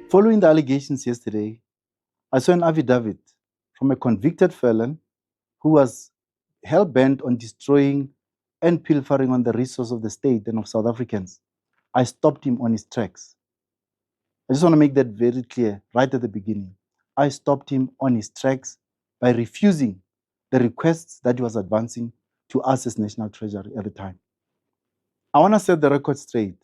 Following the allegations yesterday, I saw an affidavit from a convicted felon who was hell-bent on destroying and pilfering on the resource of the state and of South Africans. I stopped him on his tracks. I just want to make that very clear right at the beginning. I stopped him on his tracks by refusing the requests that he was advancing to us as National Treasury at the time. I want to set the record straight.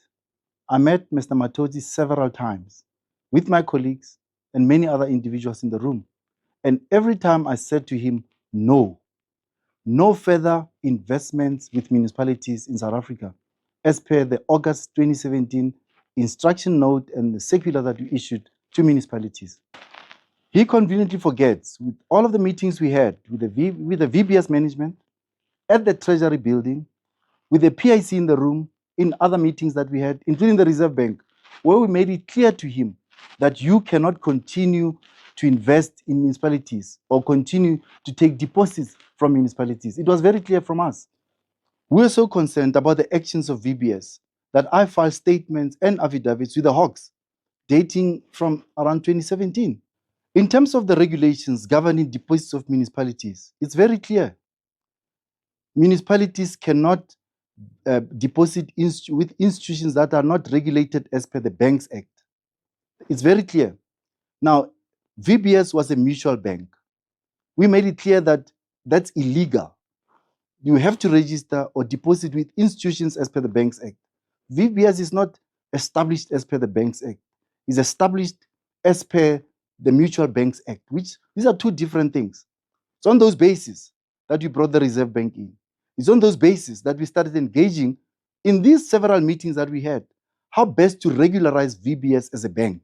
I met Mr. Matodzi several times with my colleagues and many other individuals in the room. And every time I said to him, no further investments with municipalities in South Africa, as per the August 2017 instruction note and the circular that we issued to municipalities. He conveniently forgets, with all of the meetings we had with the VBS management, at the Treasury building, with the PIC in the room, in other meetings that we had, including the Reserve Bank, where we made it clear to him that you cannot continue to invest in municipalities or continue to take deposits from municipalities. It was very clear from us. We were so concerned about the actions of VBS that I filed statements and affidavits with the Hawks dating from around 2017. In terms of the regulations governing deposits of municipalities, it's very clear. Municipalities cannot deposit with institutions that are not regulated as per the Banks Act. It's very clear. Now, VBS was a mutual bank. We made it clear that that's illegal. You have to register or deposit with institutions as per the Banks Act. VBS is not established as per the Banks Act. It's established as per the Mutual Banks Act, which these are two different things. It's on those bases that we brought the Reserve Bank in. It's on those bases that we started engaging in these several meetings that we had, how best to regularize VBS as a bank,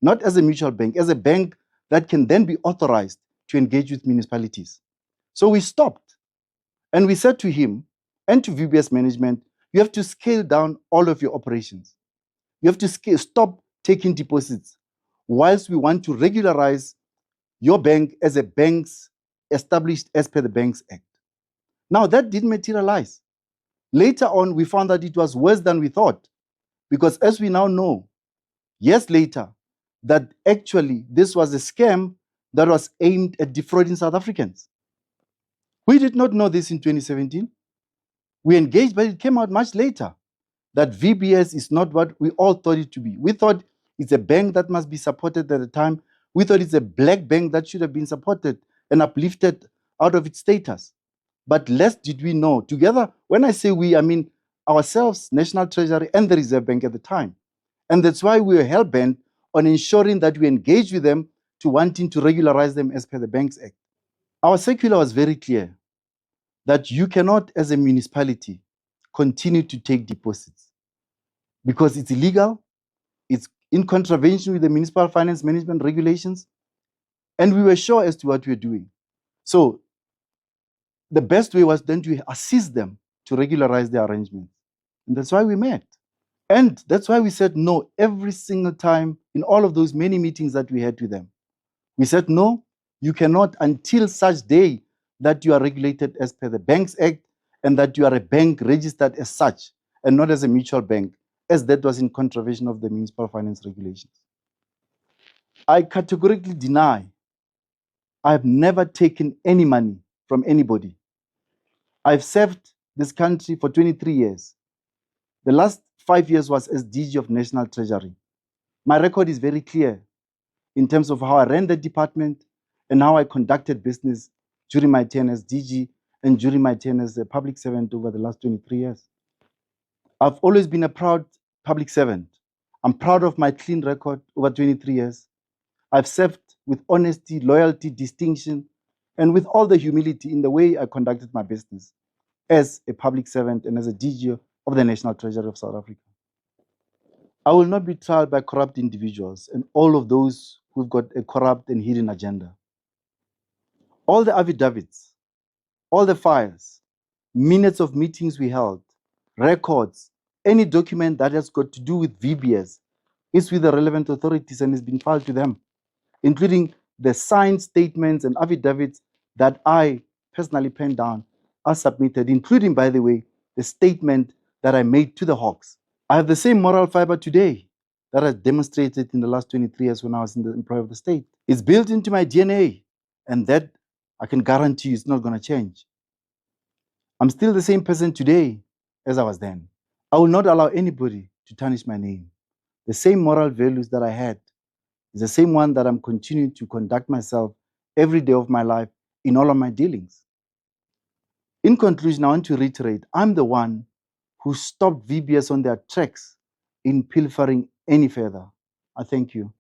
not as a mutual bank, as a bank that can then be authorized to engage with municipalities. So we stopped and we said to him and to VBS management, you have to scale down all of your operations. You have to stop taking deposits whilst we want to regularize your bank as a bank established as per the Banks Act. Now, that didn't materialize. Later on, we found that it was worse than we thought, because as we now know, years later, that actually this was a scam that was aimed at defrauding South Africans. We did not know this in 2017. We engaged, but it came out much later that VBS is not what we all thought it to be. We thought it's a bank that must be supported at the time. We thought it's a black bank that should have been supported and uplifted out of its status. But less did we know. Together, when I say we, I mean ourselves, National Treasury, and the Reserve Bank at the time. And that's why we were hell-bent on ensuring that we engage with them to wanting to regularize them as per the Banks Act. Our circular was very clear that you cannot, as a municipality, continue to take deposits because it's illegal, it's in contravention with the municipal finance management regulations, and we were sure as to what we were doing. So the best way was then to assist them to regularize their arrangements. And that's why we met. And that's why we said no every single time in all of those many meetings that we had with them. We said, no, you cannot until such day that you are regulated as per the Banks Act and that you are a bank registered as such and not as a mutual bank, as that was in contravention of the municipal finance regulations. I categorically deny I've never taken any money from anybody. I've served this country for 23 years. The last 5 years was as DG of National Treasury. My record is very clear in terms of how I ran the department and how I conducted business during my tenure as DG and during my tenure as a public servant over the last 23 years. I've always been a proud public servant. I'm proud of my clean record over 23 years. I've served with honesty, loyalty, distinction, and with all the humility in the way I conducted my business as a public servant and as a DG of the National Treasury of South Africa. I will not be tried by corrupt individuals and all of those who've got a corrupt and hidden agenda. All the affidavits, all the files, minutes of meetings we held, records, any document that has got to do with VBS is with the relevant authorities and has been filed to them, including the signed statements and affidavits that I personally penned down are submitted, including, by the way, the statement that I made to the Hawks I have the same moral fiber today that I demonstrated in the last 23 years when I was in the employ of the state. It's built into my DNA, and that I can guarantee you it's not going to change. I'm still the same person today as I was then. I will not allow anybody to tarnish my name. The same moral values that I had is the same one that I'm continuing to conduct myself every day of my life in all of my dealings. In conclusion, I want to reiterate, I'm the one who stopped VBS on their tracks in pilfering any further. I thank you.